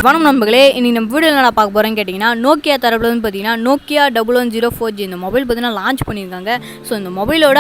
வணக்கம் நண்பர்களே, இன்னைக்கு நம்ம வீடியோவில் என்ன பார்க்க போகிறேன்னு கேட்டிங்கன்னா, நோக்கியா தரப்புல வந்து பார்த்தீங்கன்னா நோக்கியா 1104G இந்த மொபைல் பார்த்தீங்கன்னா லான்ச் பண்ணியிருக்காங்க. ஸோ இந்த மொபைலோட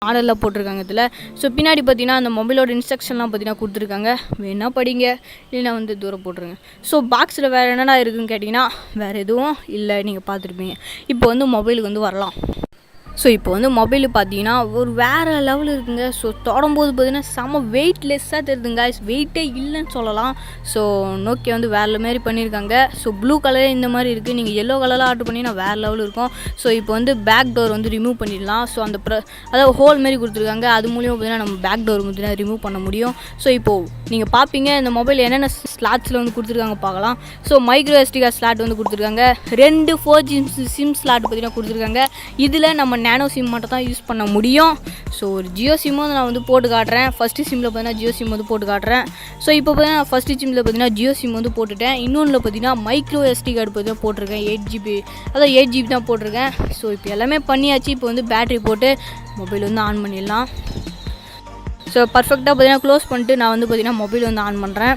மாடலில் போட்டிருக்காங்க இதில். ஸோ பின்னாடி பார்த்தீங்கன்னா அந்த மொபைலோட இன்ஸ்ட்ரக்ஷன்லாம் பார்த்தீங்கன்னா கொடுத்துருக்காங்க. வேணா படிங்க, இல்லைன்னா வந்து தூரம் போட்டுருங்க. ஸோ பாக்ஸில் வேறு என்னென்ன இருக்குதுன்னு கேட்டிங்கன்னா வேறு எதுவும் இல்லை, நீங்கள் பார்த்துருப்பீங்க. இப்போ வந்து மொபைலுக்கு வந்து வரலாம். ஸோ இப்போ வந்து மொபைலு பார்த்தீங்கன்னா ஒரு வேறு லெவல் இருக்குங்க. ஸோ தொடும்போது பார்த்தீங்கன்னா செம்ம வெயிட்லெஸ்ஸாக தெரியுதுங்க. வெயிட்டே இல்லைன்னு சொல்லலாம். ஸோ நோக்கியா வந்து வேறு மாரி பண்ணியிருக்காங்க. ஸோ ப்ளூ கலரே இந்த மாதிரி இருக்குது. நீங்கள் எல்லோ கலரில் ஆர்டர் பண்ணிங்கன்னா வேறு லெவல் இருக்கும். ஸோ இப்போ வந்து பேக் டோர் வந்து ரிமூவ் பண்ணிடலாம். ஸோ அந்த அதாவது ஹோல் மாரி கொடுத்துருக்காங்க. அது மூலியமாக பார்த்தீங்கன்னா நம்ம பேக் டோர் பார்த்தீங்கன்னா ரிமூவ் பண்ண முடியும். ஸோ இப்போது நீங்கள் பார்ப்பீங்க இந்த மொபைல் என்னென்ன ஸ்லாட்ஸில் வந்து கொடுத்துருக்காங்க பார்க்கலாம். So micro SD card slot வந்து கொடுத்துருக்காங்க. 2 4G சிம் ஸ்லாட் பார்த்தீங்கன்னா கொடுத்துருக்காங்க. இதில் நம்ம நேனோ சிம் மட்டும் தான் யூஸ் பண்ண முடியும். ஸோ ஒரு ஜியோ சிம்மும் நான் வந்து போட்டு காட்டுறேன். ஃபஸ்ட்டு சிம்மில் பார்த்தீங்கன்னா ஜியோ சிம் வந்து போட்டு காட்டுறேன். ஸோ இப்போ பார்த்தீங்கன்னா ஃபஸ்ட்டு சிம்மில் பார்த்தீங்கன்னா ஜியோ சிம் வந்து போட்டுட்டேன். இன்னொன்றில் பார்த்தீங்கன்னா மைக்ரோ SD கார்டு பார்த்தீங்கன்னா போட்டிருக்கேன். 8GB, அதாவது 8GB தான் போட்டிருக்கேன். ஸோ இப்போ எல்லாமே பண்ணியாச்சு. இப்போ வந்து பேட்ரி போட்டு மொபைல் வந்து ஆன் பண்ணிடலாம். ஸோ பர்ஃபெக்டாக பார்த்தீங்கன்னா க்ளோஸ் பண்ணிட்டு நான் வந்து பார்த்தீங்கன்னா மொபைல் வந்து ஆன் பண்ணுறேன்.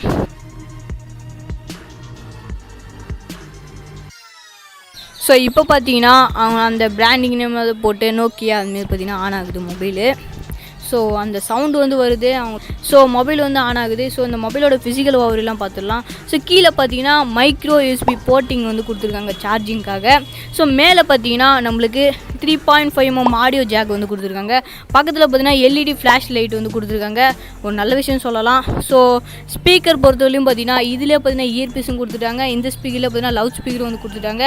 ஸோ இப்போ பார்த்தீங்கன்னா அவங்க அந்த பிராண்டிங் நேம் அதை போட்டு நோக்கியா அதுமாரி பார்த்தீங்கன்னா ஆன் ஆகுது மொபைலு. ஸோ அந்த சவுண்டு வந்து வருது. ஸோ மொபைல் வந்து ஆன் ஆகுது. ஸோ இந்த மொபைலோட ஃபிசிக்கல் ஓவரெலாம் பார்த்துடலாம். ஸோ கீழே பார்த்தீங்கன்னா மைக்ரோ USB போர்ட்டிங் வந்து கொடுத்துருக்காங்க சார்ஜிங்காக. ஸோ மேலே பார்த்தீங்கன்னா நம்மளுக்கு 3.5mm ஆடியோ ஜாக் வந்து கொடுத்துருக்காங்க. பக்கத்தில் பார்த்தீங்கன்னா LED ஃப்ளாஷ் லைட் வந்து கொடுத்துருக்காங்க. ஒரு நல்ல விஷயம் சொல்லலாம். ஸோ ஸ்பீக்கர் பொறுத்தவரையும் பார்த்தீங்கன்னா இதிலே பார்த்தீங்கன்னா இயர்பீஸும் கொடுத்துட்டாங்க. இந்த ஸ்பீக்கரில் பார்த்தீங்கன்னா லவுட் ஸ்பீக்கரும் வந்து கொடுத்துட்டாங்க.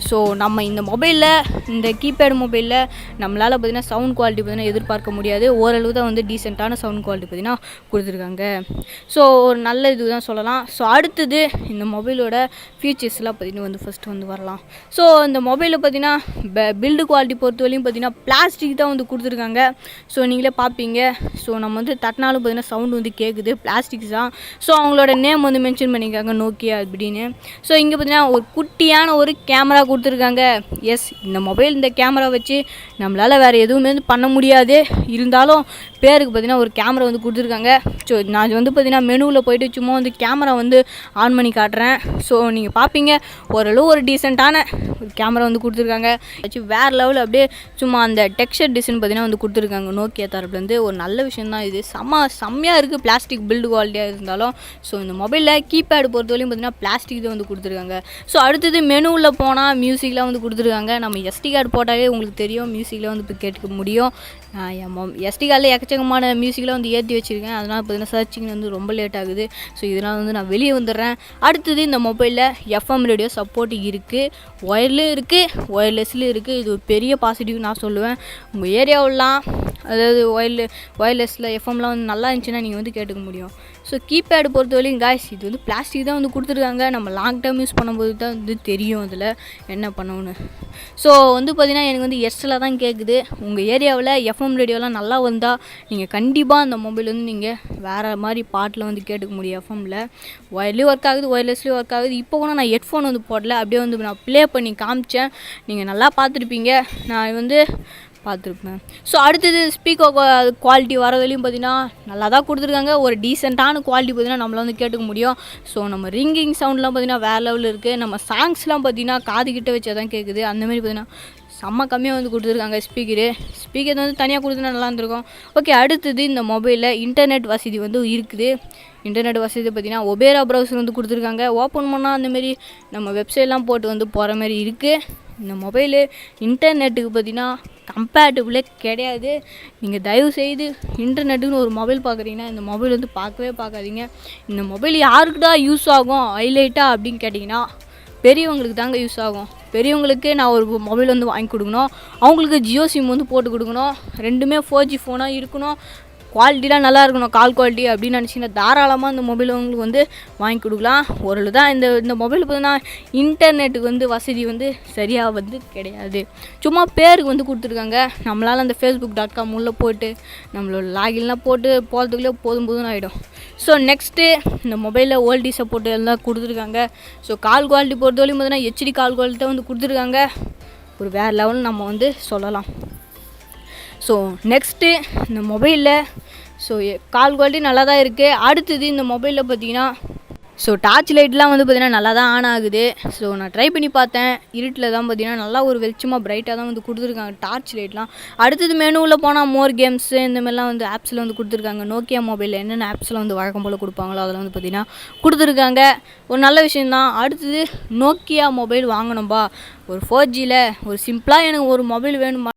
ஸோ நம்ம இந்த மொபைலில், இந்த கீபேட் மொபைலில் நம்மளால் பார்த்திங்கன்னா சவுண்ட் குவாலிட்டி பார்த்திங்கன்னா எதிர்பார்க்க முடியாது. ஓரளவு தான் வந்து டீசெண்டான சவுண்ட் குவாலிட்டி பார்த்திங்கன்னா கொடுத்துருக்காங்க. ஸோ ஒரு நல்ல இது தான் சொல்லலாம். ஸோ அடுத்தது இந்த மொபைலோட ஃபீச்சர்ஸ்லாம் பார்த்திங்கன்னா வந்து ஃபஸ்ட்டு வந்து வரலாம். ஸோ இந்த மொபைலில் பார்த்திங்கன்னா பில்டு குவாலிட்டி பொறுத்தவரையும் பார்த்திங்கன்னா பிளாஸ்டிக் தான் வந்து கொடுத்துருக்காங்க. ஸோ நீங்களே பார்ப்பீங்க. ஸோ நம்ம வந்து தட்டினாலும் பார்த்திங்கன்னா சவுண்டு வந்து கேட்குது. பிளாஸ்டிக்ஸ் தான். ஸோ அவங்களோட நேம் வந்து மென்ஷன் பண்ணியிருக்காங்க நோக்கியா அப்படின்னு. ஸோ இங்கே பார்த்திங்கன்னா ஒரு குட்டியான ஒரு கேமரா கொடுத்துருக்காங்க. எஸ், இந்த மொபைல் இந்த கேமரா வச்சு நம்மளால் வேறு எதுவுமே வந்து பண்ண முடியாது. இருந்தாலும் பேருக்கு பார்த்திங்கன்னா ஒரு கேமரா வந்து கொடுத்துருக்காங்க. ஸோ நான் வந்து பார்த்திங்கன்னா மெனுவில் போய்ட்டு சும்மா வந்து கேமரா வந்து ஆன் பண்ணி காட்டுறேன். ஸோ நீங்கள் பார்ப்பீங்க ஓரளவு ஒரு டீசெண்டான ஒரு கேமரா வந்து கொடுத்துருக்காங்க. ஆக்சுவலி வேறு லெவல் அப்படியே சும்மா அந்த டெக்ஸ்சர் டிசைன் பார்த்திங்கன்னா வந்து கொடுத்துருக்காங்க நோக்கியா தரப்புலேருந்து. ஒரு நல்ல விஷயம் தான் இது. செம்மையாக இருக்குது பிளாஸ்டிக் பில்டு குவாலிட்டியாக இருந்தாலும். ஸோ இந்த மொபைலில் கீபேடு பொறுத்தவரையும் பார்த்திங்கன்னா பிளாஸ்டிக் தான் வந்து கொடுத்துருக்காங்க. ஸோ அடுத்தது மெனுவில் போனால் மியூசிக்லாம் வந்து கொடுத்துருக்காங்க. நம்ம எஸ்டி கார்டு போட்டாலே உங்களுக்கு தெரியும் மியூசிக்கில் வந்து இப்போ கேட்டுக்க முடியும். எஸ்டி கார்டில் எக்கச்சக்கமான மியூசிக்லாம் வந்து ஏற்றி வச்சுருக்கேன். அதனால் பார்த்தீங்கன்னா சர்ச்சிங் வந்து ரொம்ப லேட் ஆகுது. ஸோ இதனால் வந்து நான் வெளியே வந்துடுறேன். அடுத்தது இந்த மொபைலில் எஃப்எம் ரேடியோ சப்போர்ட் இருக்குது, ஒயர்லேயும் இருக்குது, ஒயர்லெஸ்லேயும் இருக்குது. இது ஒரு பெரிய பாசிட்டிவ் நான் சொல்லுவேன். உங்கள் ஏரியாவெல்லாம் அதாவது ஒயர்லெஸில் எஃப்எம்லாம் வந்து நல்லா இருந்துச்சுன்னா நீங்கள் வந்து கேட்டுக்க முடியும். ஸோ கீபேடு பொறுத்த வரைக்கும் காய்ஸ் இது வந்து பிளாஸ்டிக் தான் வந்து கொடுத்துருக்காங்க. நம்ம லாங் டேர்ம் யூஸ் பண்ணும்போது தான் வந்து தெரியும் அதில் என்ன பண்ணணும்னு. ஸோ வந்து பார்த்திங்கன்னா எனக்கு வந்து எஸ்டில் தான் கேட்குது. உங்கள் ஏரியாவில் எஃப்எம் ரேடியோலாம் நல்லா வந்தால் நீங்கள் கண்டிப்பாக அந்த மொபைல் வந்து நீங்கள் வேறு மாதிரி பாட்டில் வந்து கேட்டுக்க முடியும். எஃப்எம்மில் ஒயர்லேயும் ஒர்க் ஆகுது, ஒயர்லெஸ்லேயும் ஒர்க் ஆகுது. இப்போ கூட நான் ஹெட்ஃபோன் வந்து போடல, அப்படியே வந்து நான் ப்ளே பண்ணி காமிச்சேன். நீங்கள் நல்லா பார்த்துருப்பீங்க, நான் வந்து பார்த்துருப்பேன். ஸோ அடுத்தது ஸ்பீக்கர் குவாலிட்டி வர வரையும் பார்த்திங்கன்னா நல்லா தான் கொடுத்துருக்காங்க. ஒரு டீசெண்டான குவாலிட்டி பார்த்திங்கன்னா நம்மளை வந்து கேட்டுக்க முடியும். ஸோ நம்ம ரிங்கிங் சவுண்ட்லாம் பார்த்திங்கன்னா வேறு லெவலில் இருக்குது. நம்ம சாங்ஸ்லாம் பார்த்திங்கன்னா காதுகிட்ட வச்சா தான் கேட்குது. அந்தமாரி பார்த்திங்கன்னா செம்ம கம்மியாக வந்து கொடுத்துருக்காங்க. ஸ்பீக்கர் வந்து தனியாக கொடுத்துனா நல்லா இருந்திருக்கும். ஓகே, அடுத்தது இந்த மொபைலில் இன்டர்நெட் வசதி வந்து இருக்குது. இன்டர்நெட் வசதி பார்த்திங்கன்னா ஒபேரா ப்ரௌசர் வந்து கொடுத்துருக்காங்க. ஓப்பன் பண்ணால் அந்தமாரி நம்ம வெப்சைட்லாம் போட்டு வந்து போகிற மாதிரி இருக்குது. இந்த மொபைலு இன்டர்நெட்டுக்கு பார்த்திங்கன்னா கம்பேட்டபிளே கிடையாது. நீங்கள் தயவுசெய்து இன்டர்நெட்டுன்னு ஒரு மொபைல் பார்க்குறீங்கன்னா இந்த மொபைல் வந்து பார்க்காதீங்க. இந்த மொபைல் யாருக்குடா யூஸ் ஆகும் ஹைலைட்டாக அப்படின்னு கேட்டிங்கன்னா பெரியவங்களுக்கு தாங்க யூஸ் ஆகும். பெரியவங்களுக்கு நான் ஒரு மொபைல் வந்து வாங்கி கொடுக்கணும். அவங்களுக்கு ஜியோ சிம் வந்து போட்டு கொடுக்கணும். ரெண்டுமே 4G ஃபோனாக இருக்கணும். குவாலிட்டிலாம் நல்லா இருக்கணும், கால் குவாலிட்டி அப்படின்னு நினச்சிங்கன்னா தாராளமாக இந்த மொபைல் உங்களுக்கு வந்து வாங்கி கொடுக்கலாம். ஒரு தான் இந்த மொபைல் பார்த்தீங்கன்னா இன்டர்நெட்டுக்கு வந்து வசதி வந்து சரியாக வந்து கிடையாது. சும்மா பேருக்கு வந்து கொடுத்துருக்காங்க. நம்மளால் அந்த facebook.com உள்ளே போட்டு நம்மளோட லாகின்லாம் போட்டு போகிறதுக்குள்ளே போதும் ஆகிடும். ஸோ நெக்ஸ்ட்டு இந்த மொபைலில் ஓல்டி சப்போர்ட் எல்லாம் கொடுத்துருக்காங்க. ஸோ கால் குவாலிட்டி பொறுத்த வரையும் பார்த்தீங்கன்னா ஹெச்டி கால் குவாலிட்டி வந்து கொடுத்துருக்காங்க. ஒரு வேறு லெவல் நம்ம வந்து சொல்லலாம். ஸோ நெக்ஸ்ட்டு இந்த மொபைலில் கால் குவாலிட்டி நல்லா தான் இருக்குது. அடுத்தது இந்த மொபைலில் பார்த்தீங்கன்னா டார்ச் லைட்லாம் வந்து பார்த்திங்கன்னா நல்லா தான் ஆன் ஆகுது. நான் ட்ரை பண்ணி பார்த்தேன். இருட்டில் தான் பார்த்திங்கன்னா நல்லா ஒரு வெளிச்சமாக ப்ரைட்டாக தான் வந்து கொடுத்துருக்காங்க டார்ச் லைட்லாம். அடுத்தது மெனுவில் போனால் மோர் கேம்ஸு இந்தமாதிரிலாம் வந்து ஆப்ஸில் வந்து கொடுத்துருக்காங்க. நோக்கியா மொபைலில் என்னென்ன ஆப்ஸில் வந்து வழக்கம் போல் கொடுப்பாங்களோ அதில் வந்து பார்த்திங்கன்னா கொடுத்துருக்காங்க. ஒரு நல்ல விஷயந்தான். அடுத்தது நோக்கியா மொபைல் வாங்கணும்பா, ஒரு 4Gயில் ஒரு சிம்பிளாக எனக்கு ஒரு மொபைல் வேணுமா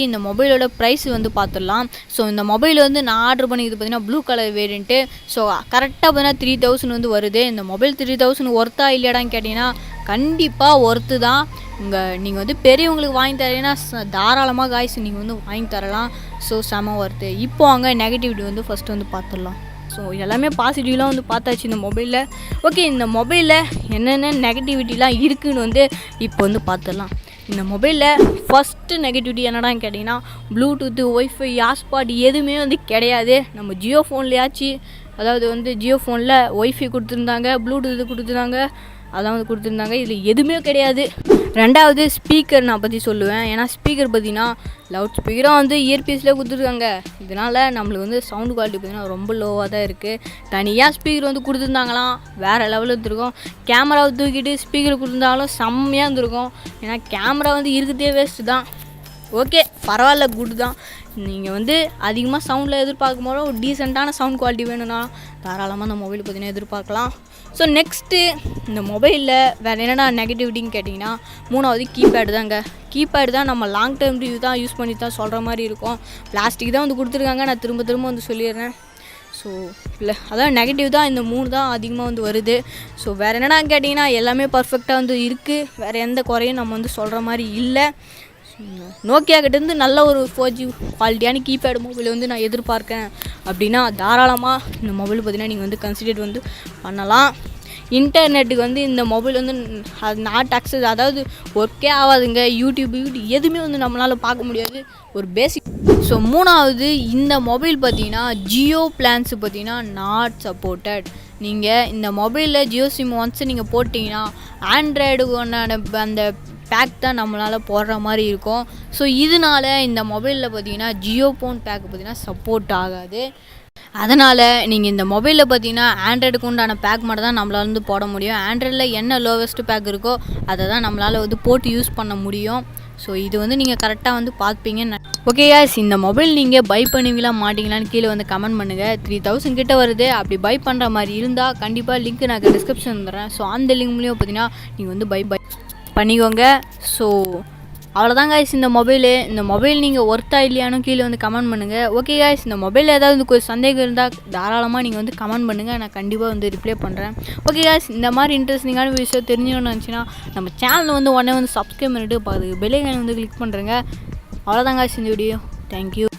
இந்த மொபைலோட ப்ரைஸ் வந்து பார்த்துடலாம். இந்த மொபைல் வந்து நான் ஆர்டர் பண்ணிக்கிறது பார்த்தீங்கன்னா ப்ளூ கலர் வேரியண்ட்டு. கரெக்டாக பார்த்தீங்கன்னா 3000 வந்து வருது. இந்த மொபைல் 3000 ஒர்த்தா இல்லையாடான்னு கேட்டிங்கன்னா கண்டிப்பாக ஒர்த்து தான். நீங்கள் வந்து பெரியவங்களுக்கு வாங்கி தரீங்கன்னா தாராளமாக காய்ஸ் நீங்கள் வந்து வாங்கி தரலாம். செம ஒர்த்து. இப்போ அங்கே நெகட்டிவிட்டி வந்து ஃபஸ்ட்டு வந்து பார்த்துடலாம். ஸோ எல்லாமே பாசிட்டிவ்லாம் வந்து பார்த்தாச்சு இந்த மொபைலில். ஓகே, இந்த மொபைலில் என்னென்ன நெகட்டிவிட்டிலாம் இருக்குதுன்னு வந்து இப்போ வந்து பார்த்துடலாம். இந்த மொபைலில் ஃபஸ்ட்டு நெகட்டிவிட்டி என்னடான்னு கேட்டிங்கன்னா, ப்ளூடூத்து, ஒய்ஃபை, ஹாட்ஸ்பாட் எதுவுமே வந்து கிடையாது. நம்ம ஜியோ ஃபோன்லேயாச்சு, அதாவது வந்து ஜியோ ஃபோனில் ஒய்ஃபை கொடுத்துருந்தாங்க, ப்ளூடூத்து கொடுத்துருந்தாங்க, அதெல்லாம் வந்து கொடுத்துருந்தாங்க. இதில் எதுவுமே கிடையாது. ரெண்டாவது ஸ்பீக்கர் நான் பற்றி சொல்லுவேன். ஏன்னா ஸ்பீக்கர் பார்த்திங்கன்னா லவுட் ஸ்பீக்கராக வந்து இயர்பீஸில் கொடுத்துருக்காங்க. இதனால் நம்மளுக்கு வந்து சவுண்டு குவாலிட்டி பார்த்திங்கன்னா ரொம்ப லோவாக தான் இருக்குது. தனியாக ஸ்பீக்கர் வந்து கொடுத்துருந்தாங்களாம், வேறு லெவலில் இருந்திருக்கும். கேமராவை தூக்கிட்டு ஸ்பீக்கர் கொடுத்துருந்தாலும் செம்மையாக இருந்திருக்கும். ஏன்னா கேமரா வந்து இருக்கிறதே வேஸ்ட்டு தான். ஓகே, பரவாயில்ல, குட் தான். நீங்கள் வந்து அதிகமாக சவுண்டில் எதிர்பார்க்கும் போது ஒரு டீசெண்டான சவுண்ட் குவாலிட்டி வேணும்னா தாராளமாக அந்த மொபைல் பார்த்திங்கன்னா எதிர்பார்க்கலாம். ஸோ நெக்ஸ்ட்டு இந்த மொபைலில் வேறு என்னென்ன நெகட்டிவிட்டின்னு கேட்டிங்கன்னா, மூணாவது கீபேடு தாங்க. கீபேடு தான் நம்ம லாங் டேர்ம் ரிவ்யூ தான் யூஸ் பண்ணி தான் சொல்கிற மாதிரி இருக்கும். பிளாஸ்டிக் தான் வந்து கொடுத்துருக்காங்க, நான் திரும்ப வந்து சொல்லிடுறேன். ஸோ இல்லை, அதான் நெகட்டிவ் தான். இந்த 3 தான் அதிகமாக வந்து வருது. ஸோ வேறு என்னென்னா கேட்டிங்கன்னா எல்லாமே பர்ஃபெக்டாக வந்து இருக்குது. வேறு எந்த குறையும் நம்ம வந்து சொல்கிற மாதிரி இல்லை. நோக்கியா கிட்டேருந்து நல்ல ஒரு 4G குவாலிட்டியான கீபேடு மொபைல் வந்து நான் எதிர்பார்க்கேன் அப்படின்னா தாராளமாக இந்த மொபைல் பார்த்திங்கன்னா நீங்கள் வந்து கன்சிடர் வந்து பண்ணலாம். இன்டர்நெட்டுக்கு வந்து இந்த மொபைல் வந்து அது நாட் அக்சஸ், அதாவது ஒர்க்கே ஆகாதுங்க. யூடியூப் எதுவுமே வந்து நம்மளால் பார்க்க முடியாது, ஒரு பேசிக். ஸோ மூணாவது, இந்த மொபைல் பார்த்திங்கன்னா ஜியோ பிளான்ஸு பார்த்திங்கன்னா நாட் சப்போர்ட்டட். நீங்கள் இந்த மொபைலில் ஜியோ சிம் ஒன்ஸ் நீங்கள் போட்டிங்கன்னா ஆண்ட்ராய்டுக்கு ஒன்றான அந்த பேக் தான் நம்மளால் போடுற மாதிரி இருக்கும். ஸோ இதனால் இந்த மொபைலில் பார்த்திங்கன்னா ஜியோ ஃபோன் பேக் பார்த்திங்கன்னா சப்போர்ட் ஆகாது. அதனால் நீங்கள் இந்த மொபைலில் பார்த்தீங்கன்னா ஆண்ட்ராய்டுக்கு உண்டான பேக் மட்டும் தான் நம்மளால் வந்து போட முடியும். ஆண்ட்ராய்டில் என்ன லோவஸ்ட்டு பேக் இருக்கோ அதை தான் நம்மளால் வந்து போட்டு யூஸ் பண்ண முடியும். ஸோ இது வந்து நீங்கள் கரெக்டாக வந்து பார்ப்பீங்க. ஓகே guys, இந்த மொபைல் நீங்கள் பை பண்ணுவீங்களா மாட்டிங்களான்னு கீழே வந்து கமெண்ட் பண்ணுங்கள். 3000 கிட்ட வருது. அப்படி பை பண்ணுற மாதிரி இருந்தால் கண்டிப்பாக லிங்க் நான் டிஸ்கிரிப்ஷன் தரேன். ஸோ அந்த லிங்க் மூலியம் பார்த்தீங்கன்னா நீங்கள் வந்து பை பண்ணிக்கோங்க. ஸோ அவ்வளோதான் guys இந்த மொபைல் நீங்கள் ஒர்த்தா இல்லையானு கீழே வந்து கமெண்ட் பண்ணுங்கள். ஓகே guys, இந்த மொபைலில் ஏதாவது கொஞ்சம் சந்தேகம் இருந்தால் தாராளமாக நீங்கள் வந்து கமெண்ட் பண்ணுங்கள், நான் கண்டிப்பாக வந்து ரிப்ளை பண்ணுறேன். ஓகே guys, இந்த மாதிரி இன்ட்ரெஸ்டிங்கான விஷயம் தெரிஞ்சுக்கணும்னு நினச்சின்னா நம்ம சேனலை வந்து உடனே வந்து சப்ஸ்கிரைப் பண்ணிவிட்டு பார்த்து பெல் ஐகானை வந்து கிளிக் பண்ணுறேங்க. அவ்வளோதான் guys இந்த வீடியோ. தேங்க்யூ.